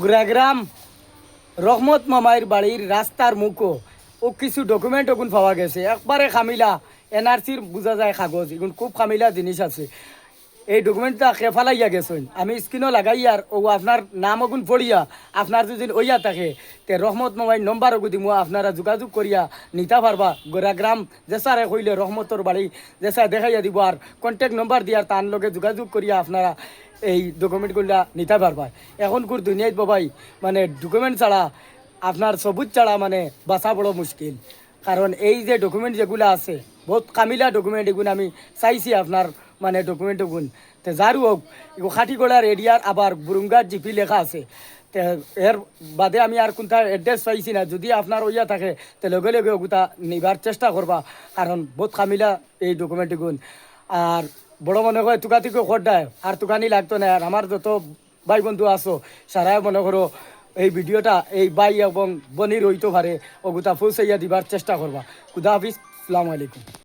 গুড়াগ্রাম রহমত মামাইর বাড়ির রাস্তার মুখো ও কিছু ডকুমেন্ট ওগুন পাওয়া গেছে একবারে খামিলা এনআরসির বোঝা যায় কাগজ এগুন খুব খামিলা জিনিস আছে এই ডকুমেন্টটা খেফালাইয়া গেছেন আমি স্ক্রিনও লাগাইয়ার ও আপনার নাম ওগুন পড়িয়া আপনার যদি ওইয়া থাকে তে রহমত মোবাইল নম্বর ওগু দিমু আপনারা যোগাযোগ করিয়া নিতে পারবা গোরাগ্রাম যেসারে কইলে রহমতর বাড়ি যেসা দেখাইয়া দিব আর কন্ট্যাক্ট নম্বর দিয়ার তার লগে যোগাযোগ করিয়া আপনারা এই ডকুমেন্টগুলা নিতে পারবা এখন কুর দুনিয়ায় বাবাই মানে ডকুমেন্ট ছাড়া আপনার সবুজ ছাড়া মানে বাঁচা বড় মুশকিল কারণ এই যে ডকুমেন্ট যেগুলো আছে বহুত কামিলা ডকুমেন্ট এগুলো আমি চাইছি আপনার মানে ডকুমেন্ট গুণ তো যার হোক এগো খাটিগোড়ার এরিয়ার আবার বুরুঙ্গার জিপি লেখা আছে তে এর বাদে আমি আর কোনটা এড্রেস পাইছি না যদি আপনার ওইয়া থাকে তো লগে লগে ওগুতা নিবার চেষ্টা করবা কারণ বহুত কামিলা এই ডকুমেন্ট গুণ আর বড় মনে হয় তুকাতিকে খোদ্দায় আর তুকানি লাগতো না আর আমার যত ভাই বন্ধু আছো সারাই মনে করো এই ভিডিওটা এই বাই এবং বনির হইতে পারে ওগুতা পৌঁছাইয়া দিবার চেষ্টা করবা খুদা হাফিজ আসসালামু আলাইকুম।